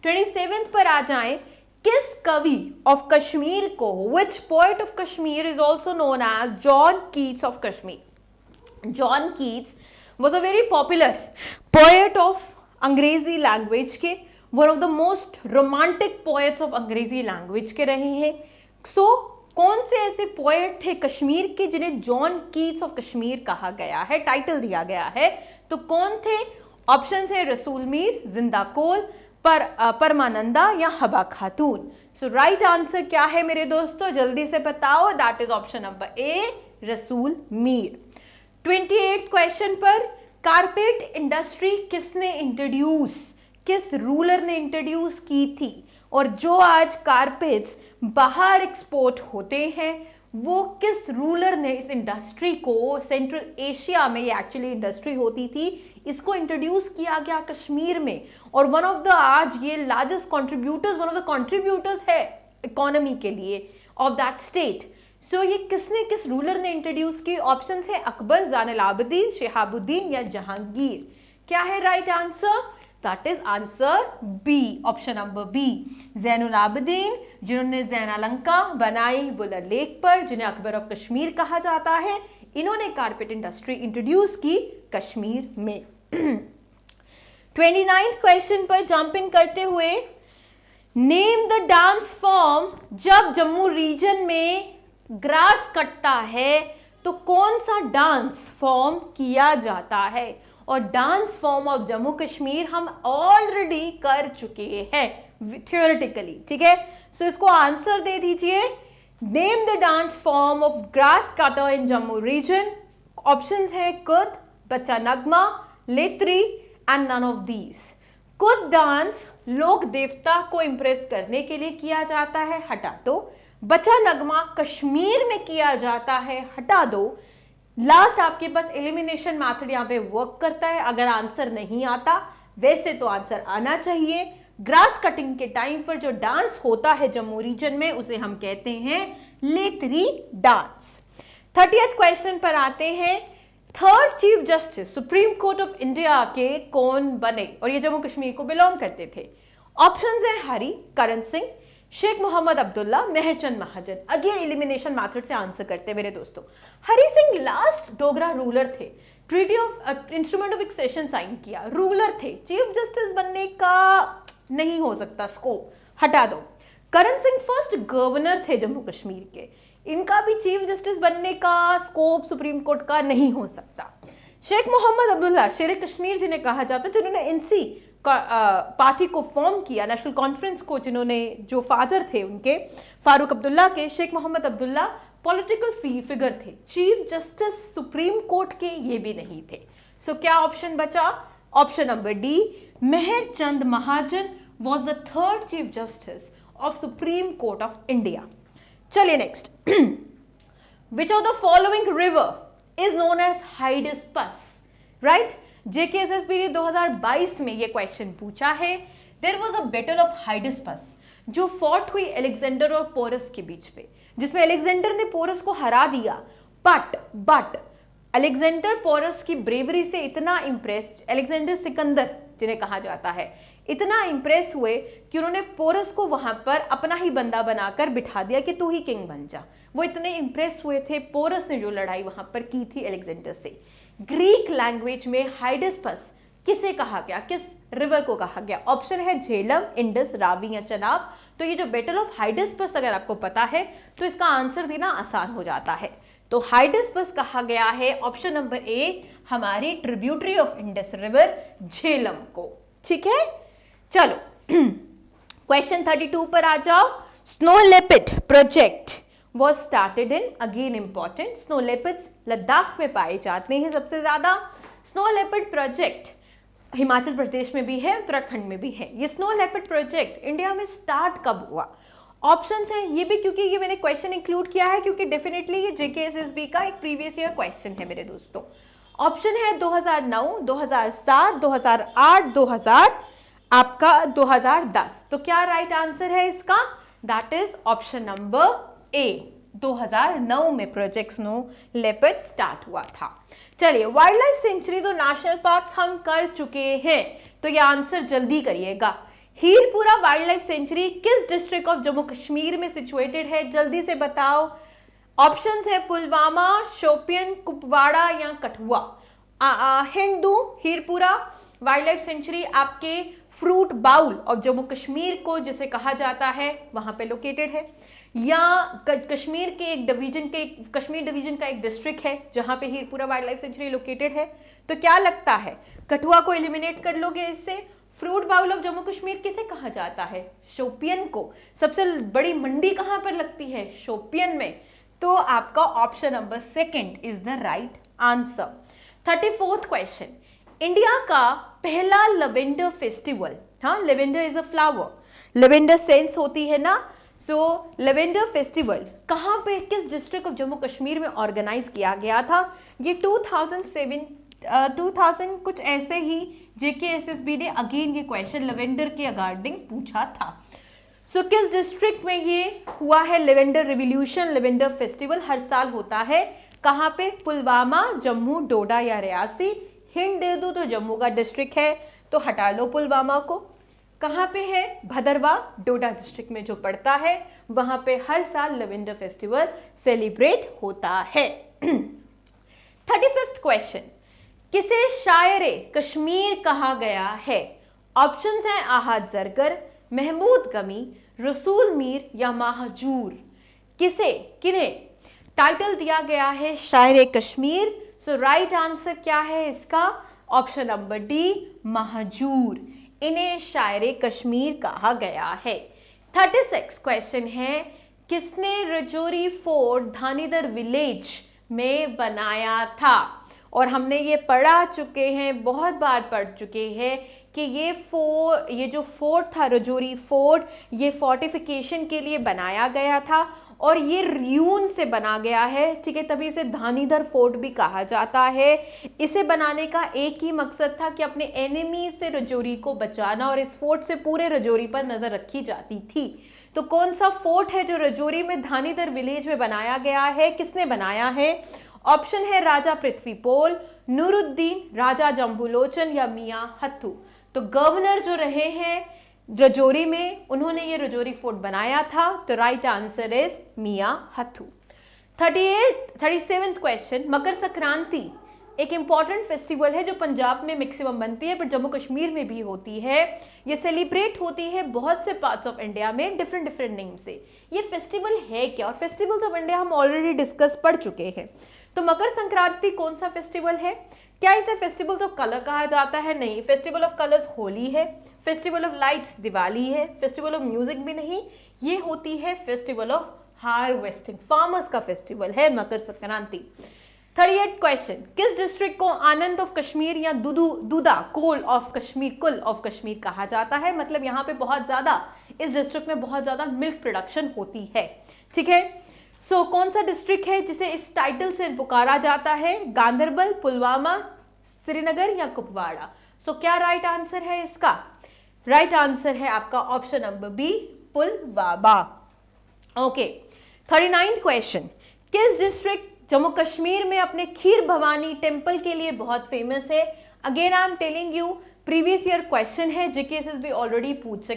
A: 27 पर आ जाएं, किस कवि ऑफ कश्मीर को, which poet of Kashmir is also known as John Keats of Kashmir? John Keats was a very popular poet of अंग्रेजी लैंग्वेज के, one of the most romantic poets of अंग्रेजी लैंग्वेज के रहे हैं। सो कौन से ऐसे पोएट थे कश्मीर के जिन्हें जॉन कीट्स ऑफ कश्मीर कहा गया है, टाइटल दिया गया है? तो कौन थे? ऑप्शन है रसूल मीर, जिंदा कोल, परमानंदा या हबा खातून। सो राइट आंसर क्या है मेरे दोस्तों, जल्दी से बताओ, दैट इज ऑप्शन नंबर ए, रसूल मीर। 28 क्वेश्चन पर, कारपेट इंडस्ट्री किसने इंट्रोड्यूस, किस रूलर ने इंट्रोड्यूस की थी? और जो आज कारपेट्स बाहर एक्सपोर्ट होते हैं वो किस रूलर ने इस इंडस्ट्री को, सेंट्रल एशिया में ये एक्चुअली इंडस्ट्री होती थी, इसको इंट्रोड्यूस किया गया कश्मीर में। और वन ऑफ द आज ये largest contributors, one of the contributors है इकोनॉमी के लिए ऑफ दैट स्टेट। सो ये किसने, किस रूलर ने इंट्रोड्यूस की? ऑप्शन है अकबर, ज़ैनुल आबिदीन, शहाबुद्दीन या जहांगीर। क्या है right answer? That is answer B, option number B, Zainul Abidin, जिन्होंने ज़ैन-ए-लंका बनाई वुलर लेक पर, जिन्हें अकबर ऑफ कश्मीर कहा जाता है, इन्होंने कारपेट इंडस्ट्री इंट्रोड्यूस की कश्मीर में। 29 क्वेश्चन पर जंपिंग करते हुए, नेम द डांस फॉर्म जब जम्मू रीजन में ग्रास कटता है तो कौन सा डांस फॉर्म किया जाता है? और dance form of Jammu Kashmir हम ऑलरेडी कर चुके हैं थियोरेटिकली, ठीक है? सो इसको आंसर दे दीजिए, name the dance form of grass cutter in Jammu region. Options है Kud, Bachha Nagma, Letri and none of these. Kud dance लोक देवता को इंप्रेस करने के लिए किया जाता है, हटा दो। बच्चा नगमा कश्मीर में किया जाता है, हटा दो। लास्ट आपके पास एलिमिनेशन मेथड यहाँ पे वर्क करता है, अगर आंसर नहीं आता, वैसे तो आंसर आना चाहिए। ग्रास कटिंग के टाइम पर जो डांस होता है जम्मू रीजन में उसे हम कहते हैं लेतरी डांस। 30th क्वेश्चन पर आते हैं, third chief justice Supreme Court of India के कौन बने? और ये जम्मू कश्मीर को बिलोंग करते थे। ऑप्शंस है Hari Karan Singh, Sheikh Mohammad Abdullah, Mehar Chand Mahajan. Again elimination method से आंसर करते हैं मेरे दोस्तों। हरी सिंह लास्ट डोगरा रूलर थे, treaty of instrument of accession sign किया, रूलर थे, चीफ जस्टिस बनने का नहीं हो सकता स्कोप, हटा दो। करण सिंह फर्स्ट गवर्नर थे जम्मू कश्मीर के, इनका भी चीफ जस्टिस बनने का स्कोप सुप्रीम कोर्ट का नहीं हो सकता। शेख मोहम्मद अब्दुल्ला शेर कश्मीर जिन्हें कहा जाता है, जिन्होंने एनसी पार्टी को फॉर्म किया, नेशनल कॉन्फ्रेंस को, जिन्होंने, जो फादर थे उनके फारूक अब्दुल्ला के, शेख मोहम्मद अब्दुल्ला पॉलिटिकल फिगर थे, चीफ जस्टिस सुप्रीम कोर्ट के ये भी नहीं थे। सो क्या ऑप्शन बचा? Option number D, Mehrchand Mahajan was the third chief justice of Supreme Court of India. चलिए next, which of the following river is known as Hydaspes, right. JKSSB ने 2022 में ये क्वेश्चन पूछा है। There was a battle of Hydaspes जो fought हुई Alexander और porous के बीच में, जिसमें अलेक्जेंडर ने पोरस को हरा दिया। बट अलेक्जेंडर पोरस की ब्रेवरी से इतना इंप्रेस, अलेक्जेंडर सिकंदर जिन्हें कहा जाता है, इतना इंप्रेस हुए कि उन्होंने पोरस को वहां पर अपना ही बंदा बनाकर बिठा दिया कि तू ही किंग बन जा। वो इतने इंप्रेस हुए थे पोरस ने जो लड़ाई वहां पर की थी अलेक्जेंडर से। ग्रीक लैंग्वेज में हाइडिस्पस किसे कहा गया, किस रिवर को कहा गया? ऑप्शन है झेलम, इंडस, रावी या चनाब। तो ये जो बैटल ऑफ हाइडिस्पस अगर आपको पता है तो इसका आंसर देना आसान हो जाता है। तो हाइडिस्पस कहा गया है ऑप्शन नंबर ए हमारी tributary of Indus river Jhelum को। ठीक है, चलो क्वेश्चन 32 पर आ जाओ। Snow leopard project was started in, again important, snow leopards Ladakh में पाए जाते हैं सबसे ज्यादा। Snow leopard project Himachal Pradesh में भी है, उत्तराखंड में भी है। ये स्नो लेपर्ड प्रोजेक्ट इंडिया में स्टार्ट कब हुआ? ऑप्शंस हैं ये भी, क्योंकि ये मैंने क्वेश्चन इंक्लूड किया है क्योंकि डेफिनेटली ये जेकेएसएसबी का एक प्रीवियस ईयर क्वेश्चन है मेरे दोस्तों। ऑप्शन है 2009, 2007, 2008, 2010। तो क्या राइट आंसर है इसका? दैट इज ऑप्शन नंबर ए, 2009 में प्रोजेक्ट स्नो लेपर्ड स्टार्ट हुआ था। चलिए, वाइल्ड लाइफ सेंचुरी तो नेशनल पार्क्स हम कर चुके हैं, तो ये आंसर जल्दी करिएगा। हीरपुरा वाइल्ड लाइफ सेंचुरी किस डिस्ट्रिक्ट ऑफ जम्मू कश्मीर में सिचुएटेड है? जल्दी से बताओ। ऑप्शंस है पुलवामा, शोपियन, कुपवाड़ा या कठुआ। हिंदू हीरपुरा वाइल्ड लाइफ सेंचुरी आपके fruit bowl of Jammu Kashmir को जिसे कहा जाता है वहां पे लोकेटेड है, या कश्मीर के एक डिवीजन के, कश्मीर डिवीजन का एक डिस्ट्रिक्ट है जहां पे Hirpura wildlife sanctuary located है। तो क्या लगता है, कठुआ को एलिमिनेट कर लोगे इससे? Fruit bowl of Jammu Kashmir किसे कहा जाता है? शोपियन को। सबसे बड़ी मंडी कहां पर लगती है? शोपियन में। तो आपका option number second is the right answer. 34th question, India का पहला लेवेंडर फेस्टिवल, हाँ lavender is a flower, lavender sense होती है ना, सो लेवेंडर फेस्टिवल कहां पे, किस डिस्ट्रिक्ट ऑफ जम्मू कश्मीर में ऑर्गेनाइज किया गया था? ये 2000 कुछ ऐसे ही जेकेएसएसबी ने अगेन ये क्वेश्चन लेवेंडर के अकॉर्डिंग पूछा था। सो किस डिस्ट्रिक्ट में ये हुआ है लेवेंडर रिवॉल्यूशन, लेवेंडर फेस्टिवल हर साल होता है? कहां पे? पुलवामा, जम्मू, डोडा या रियासी। हिंट दे दूं तो जम्मू का डिस्ट्रिक्ट है तो हटा लो पुलवामा को। कहां पे है? भदरवा, डोडा डिस्ट्रिक्ट में जो पड़ता है वहां पे हर साल लेवेंडर फेस्टिवल सेलिब्रेट होता है। 35th क्वेश्चन, किसे शायरे कश्मीर कहा गया है? ऑप्शंस हैं आहद जरगर, महमूद गमी, रसूल मीर या महजूर। किसे, किन्हें टाइटल दिया गया है शायरे कश्मीर? सो राइट आंसर क्या है इसका? Option number D, Mahjoor. इन्हें शायरे कश्मीर कहा गया है। 36 क्वेश्चन है, किसने रजौरी फोर्ट धानीदर विलेज में बनाया था? और हमने ये पढ़ा चुके हैं, बहुत बार पढ़ चुके हैं कि ये जो फोर्ट था रजौरी फोर्ट, ये फोर्टिफिकेशन के लिए बनाया गया था और ये र्यून से बना गया है, ठीक है, तभी इसे धानीदर फोर्ट भी कहा जाता है। इसे बनाने का एक ही मकसद था कि अपने एनिमी से रजौरी को बचाना, और इस फोर्ट से पूरे रजौरी पर नजर रखी जाती थी। तो कौन सा फोर्ट है जो रजौरी में धानीदर विलेज में बनाया गया है? किसने बनाया है? ऑप्शन है राजा पृथ्वीपोल, नूरुद्दीन, राजा जम्बुलोचन या मियां हथू। तो गवर्नर जो रहे हैं रजौरी में, उन्होंने ये रजौरी फोर्ट बनाया था। तो right answer is Mian Hathu. 37th question, Makar Sankranti एक इंपॉर्टेंट फेस्टिवल है जो पंजाब में मैक्सिमम बनती है पर जम्मू कश्मीर में भी होती है। ये सेलिब्रेट होती है बहुत से पार्ट्स ऑफ इंडिया में डिफरेंट नेम से। ये फेस्टिवल है क्या? और फेस्टिवल्स ऑफ इंडिया हम ऑलरेडी डिस्कस पढ़ चुके हैं। तो मकर संक्रांति कौन सा फेस्टिवल है? क्या इसे फेस्टिवल्स ऑफ कलर कहा जाता है? नहीं। फेस्टिवल ऑफ कलर्स होली है, फेस्टिवल ऑफ लाइट्स दिवाली है, फेस्टिवल ऑफ म्यूजिक भी नहीं, ये होती है फेस्टिवल ऑफ हार्वेस्टिंग, फार्मर्स का फेस्टिवल है मकर संक्रांति। 38 क्वेश्चन, किस डिस्ट्रिक्ट को आनंद ऑफ कश्मीर या दुदा कुल ऑफ कश्मीर कहा जाता है? मतलब यहाँ पे बहुत ज्यादा, इस डिस्ट्रिक्ट में बहुत ज्यादा मिल्क प्रोडक्शन होती है, ठीक है। सो कौन सा डिस्ट्रिक्ट है जिसे इस टाइटल से पुकारा जाता है? गांधरबल, पुलवामा, श्रीनगर या कुपवाड़ा? सो क्या राइट आंसर है इसका? राइट आंसर है आपका option number B, Pulwama. Okay, 39th question. किस डिस्ट्रिक्ट जम्मू कश्मीर में अपने खीर भवानी टेम्पल के लिए बहुत फेमस है? Again I am telling you, previous year question है, जीकेएसएसबी ऑलरेडी पूछ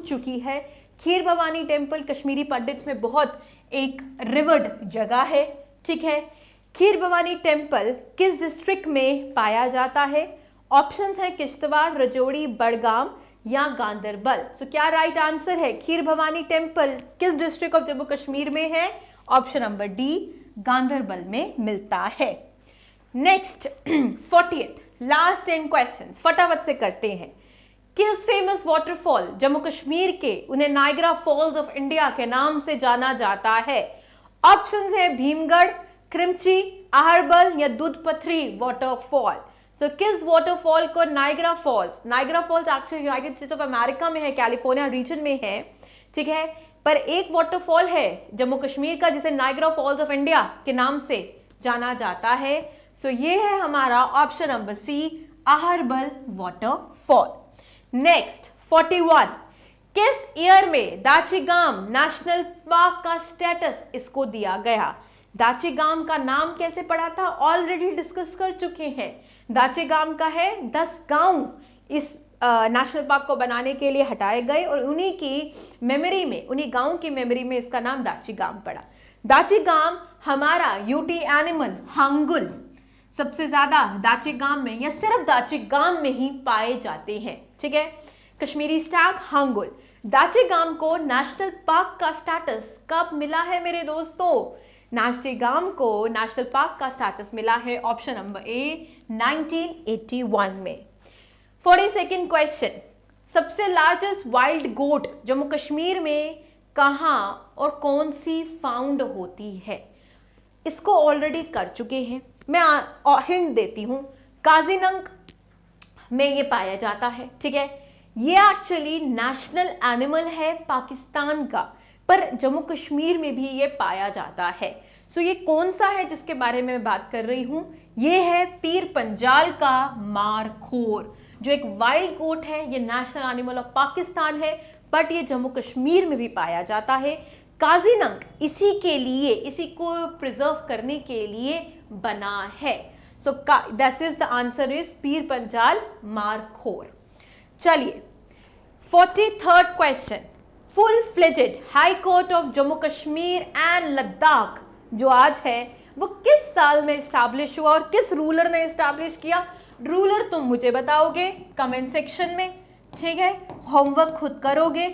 A: चुकी है। खीर भवानी टेम्पल कश्मीरी पंडित्स में बहुत एक रिवर्ड जगह है, ठीक है। खीर भवानी टेम्पल किस डिस्ट्रिक्ट में पाया जाता है? ऑप्शंस हैं किश्तवाड़, राजौरी, बड़गाम या गांधरबल। सो क्या राइट आंसर है? खीर भवानी टेम्पल किस डिस्ट्रिक्ट ऑफ जम्मू कश्मीर में है? ऑप्शन नंबर डी, गांधरबल में मिलता है। नेक्स्ट 40th लास्ट 10 क्वेश्चंस फटाफट से करते हैं। किस फेमस वाटरफॉल जम्मू कश्मीर के, उन्हें नायग्रा फॉल्स ऑफ इंडिया के नाम से जाना जाता है? ऑप्शंस है भीमगढ़, क्रिमची, अहरबल या दूधपथरी वाटरफॉल। सो किस वाटरफॉल को Niagara false actually United states of America में है, कैलिफोर्निया रीजन में है, ठीक है। पर एक वाटरफॉल है जम्मू कश्मीर का जिसे नायग्रा फॉल्स ऑफ इंडिया के नाम से जाना जाता है। सो ये है हमारा option number C, Aharbal waterfall. Next 41, किस ईयर में दाचीगाम नेशनल पार्क का स्टेटस इसको दिया गया? दाचीगाम का नाम कैसे पड़ा था ऑलरेडी डिस्कस कर चुके हैं। दाचीगाम का है 10 गांव इस नेशनल पार्क को बनाने के लिए हटाए गए और उन्हीं की मेमोरी में, उन्हीं गांव की मेमोरी में इसका नाम दाचीगाम पड़ा। दाचीगाम हमारा यूटी एनिमल हंगुल सबसे ज्यादा दाचीगाम में या सिर्फ दाचीगाम में ही पाए जाते हैं, ठीक है। कश्मीरी स्टैग हंगुल। दाचीगाम को नेशनल पार्क का स्टेटस कब मिला है मेरे दोस्तों? दाचीगाम को नेशनल पार्क का स्टेटस मिला है ऑप्शन नंबर ए, 1981 में। 42nd क्वेश्चन, सबसे largest wild goat Jammu Kashmir में कहां और कौन सी फाउंड होती है? इसको ऑलरेडी कर चुके हैं, मैं हिंट देती हूं, काजीनंग में ये पाया जाता है, ठीक है। ये एक्चुअली नेशनल एनिमल है पाकिस्तान का, पर जम्मू कश्मीर में भी ये पाया जाता है। सो ये कौन सा है जिसके बारे में मैं बात कर रही हूं? ये है पीर पंजाल का मारखोर, जो एक वाइल्ड गोट है। ये नेशनल एनिमल ऑफ पाकिस्तान है, बट ये जम्मू कश्मीर में भी पाया जाता है। काजीनंग इसी के लिए, इसी को प्रिजर्व करने के लिए बना है। So this is the answer is Pir Panjal markhor. चलिए 43rd question, full fledged high court of Jammu Kashmir and Ladakh जो आज है वो किस साल में स्टैब्लिश हुआ और किस रूलर ने स्टैब्लिश किया? रूलर तुम मुझे बताओगे कमेंट सेक्शन में, ठीक है। होमवर्क खुद करोगे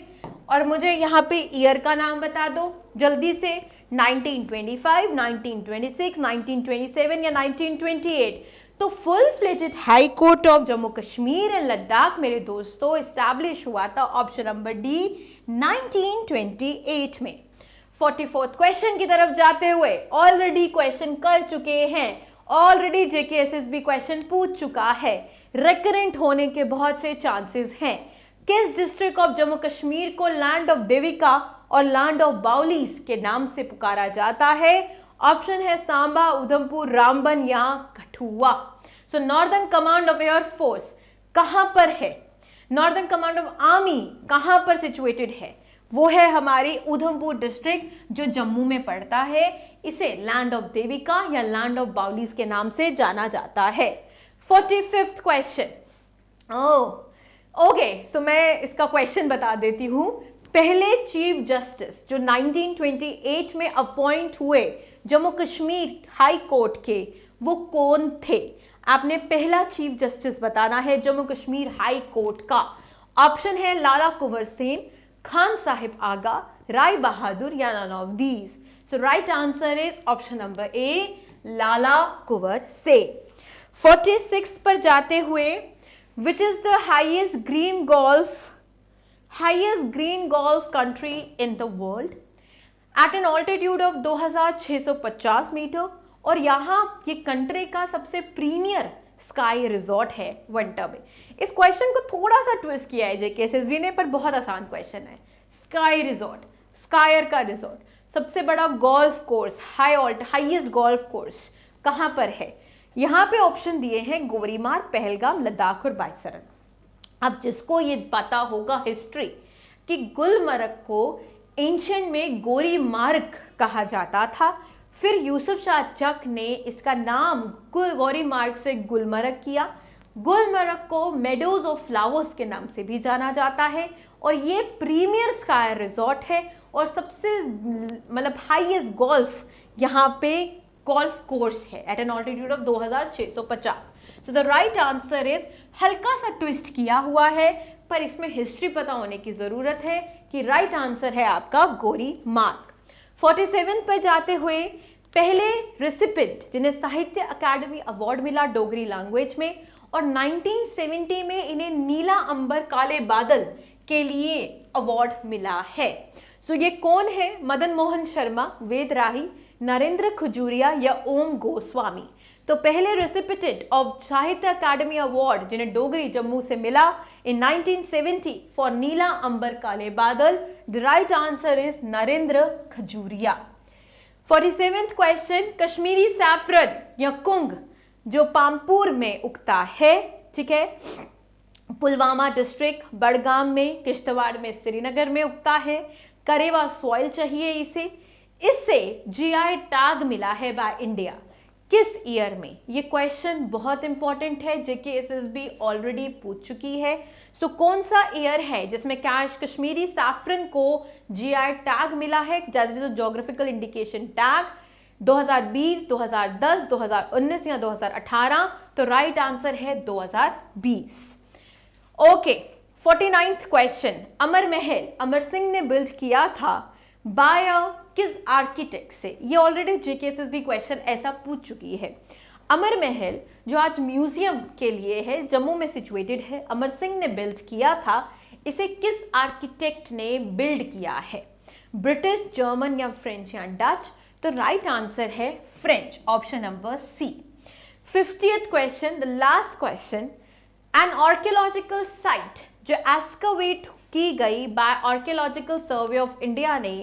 A: और मुझे यहाँ पे ईयर का नाम बता दो जल्दी से। 1925, 1926, 1927 या 1928? तो full fledged high court of Jammu Kashmir and Ladakh मेरे दोस्तों एस्टैब्लिश हुआ था ऑप्शन नंबर डी, 1928 में। 44th क्वेश्चन की तरफ जाते हुए ऑलरेडी क्वेश्चन कर चुके हैं, ऑलरेडी जेकेएसएसबी क्वेश्चन पूछ चुका है, रिकरेंट होने के बहुत से चांसेस हैं। किस डिस्ट्रिक्ट ऑफ जम्मू कश्मीर को लैंड ऑफ देविका और लैंड ऑफ बाउलीस के नाम से पुकारा जाता है? ऑप्शन है सांबा, उधमपुर, रामबन या Kathua. So northern command of air force कहां पर है? नॉर्दर्न कमांड ऑफ आर्मी कहां पर सिचुएटेड है? वो है हमारी उधमपुर डिस्ट्रिक्ट जो जम्मू में पड़ता है। इसे लैंड ऑफ देविका या लैंड ऑफ बाउलीस के नाम से जाना जाता है। 45th क्वेश्चन, ओके, सो मैं इसका क्वेश्चन बता देती हूं। पहले चीफ जस्टिस जो 1928 में अपॉइंट हुए जम्मू कश्मीर हाई कोर्ट के, वो कौन थे? आपने पहला चीफ जस्टिस बताना है जम्मू कश्मीर हाई कोर्ट का। ऑप्शन है लाला कुंवर सेन, खान साहिब आगा, राय बहादुर या none of these. So right answer is option number A, Lala Kunwar Sen. 46 पर जाते हुए, which is the highest green golf country in the world at an altitude of 2650 meter, और यहाँ ये कंट्री का सबसे प्रीमियर स्काई रिजॉर्ट है विंटर में। इस क्वेश्चन को थोड़ा सा ट्विस्ट किया है जेकेएसएसबी ने, पर बहुत आसान क्वेश्चन है। स्काई रिजॉर्ट, स्कायर का रिजॉर्ट। सबसे बड़ा golf course, highest golf course कहां पर है? यहां पे ऑप्शन दिए हैं गोरीमार्ग, पहलगाम, लद्दाख और बायसरन। अब जिसको ये पता होगा हिस्ट्री कि गुलमर्ग को एंशिएंट में गोरीमार्ग कहा जाता था, फिर यूसुफ शाह चक ने इसका नाम गोरीमार्ग से गुलमर्ग किया। गुलमर्ग को मेडोज ऑफ फ्लावर्स के नाम से भी जाना जाता है और ये प्रीमियर स्काई रिजॉर्ट है और सबसे मतलब हाईएस्ट गोल्फ यहाँ पे गोल्फ कोर्स है at an altitude of 2650। So the right answer is, हल्का सा ट्विस्ट किया हुआ है पर इसमें हिस्ट्री पता होने की जरूरत है कि राइट आंसर है आपका गोरीमार्ग। 47 पर जाते हुए पहले रेसिपिएंट जिन्हें साहित्य अकादमी अवार्ड मिला डोगरी लैंग्वेज में और 1970 में इन्हें नीला अंबर काले बादल के लिए अवार्ड मिला है। सो ये कौन है? मदन मोहन शर्मा, वेद राही, नरेंद्र खजूरिया या ओम गोस्वामी। तो पहले रेसिपिएंट ऑफ साहित्य अकादमी अवार्ड जिन्हें डोगरी जम्मू से मिला इन 1970 फॉर नीला अंबर काले बादल, the right answer is Narendra Khajuria. 47th question, Kashmiri saffron या कुंग जो पामपुर में उगता है, ठीक है, पुलवामा डिस्ट्रिक्ट, बड़गाम में, किश्तवाड़ में, श्रीनगर में उगता है, करेवा सॉइल चाहिए इससे जीआई टैग मिला है बाय इंडिया। किस ईयर में? ये क्वेश्चन बहुत इंपॉर्टेंट है, जेके एसएसबी ऑलरेडी पूछ चुकी है। सो कौन सा ईयर है जिसमें कश्मीरी सैफरन को जीआई टैग मिला है, ज्योग्राफिकल इंडिकेशन टैग? 2020, 2010, 2019 या 2018? तो राइट आंसर है 2020। ओके, 49th क्वेश्चन, अमर महल अमर सिंह ने बिल्ड किया था बाय किस आर्किटेक्ट से? ये ऑलरेडी जीकेएसएसबी क्वेश्चन ऐसा पूछ चुकी है। अमर महल जो आज म्यूजियम के लिए है, जम्मू में सिचुएटेड है, अमर सिंह ने बिल्ड किया था। इसे किस आर्किटेक्ट ने बिल्ड किया है? ब्रिटिश, जर्मन या फ्रेंच या डच? तो राइट आंसर है French, option number C. 50th question, the last question, an archaeological site जो एक्सकवेट की गई by archaeological survey of India ने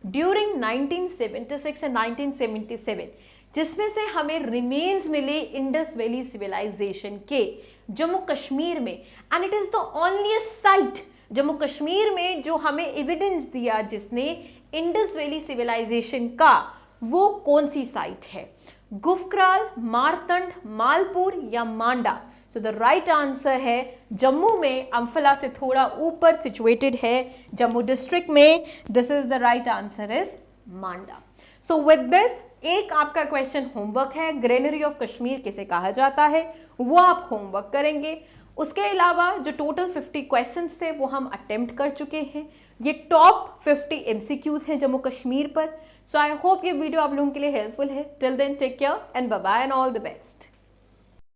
A: ड्यूरिंग 1976 एंड 1977, जिसमें से हमें रिमेन्स मिले इंडस वैली सिविलाइजेशन के जम्मू कश्मीर में, and it is the only site Jammu Kashmir में जो हमें एविडेंस दिया जिसने इंडस वैली सिविलाइजेशन का, वो कौन सी साइट है? गुफक्राल, मारतंड, मालपुर या मांडा? सो द राइट आंसर है जम्मू में, अम्फला से थोड़ा ऊपर सिचुएटेड है जम्मू डिस्ट्रिक्ट में। This is the right answer is Manda. So with this एक आपका क्वेश्चन होमवर्क है, ग्रेनरी ऑफ कश्मीर किसे कहा जाता है, वो आप होमवर्क करेंगे। उसके अलावा जो टोटल 50 क्वेश्चंस थे वो हम अटेम्प्ट कर चुके हैं। ये टॉप 50 एमसीक्यूज हैं जम्मू कश्मीर पर। सो आई होप ये वीडियो आप लोगों के लिए हेल्पफुल है। Till then take care and bye bye and all the best.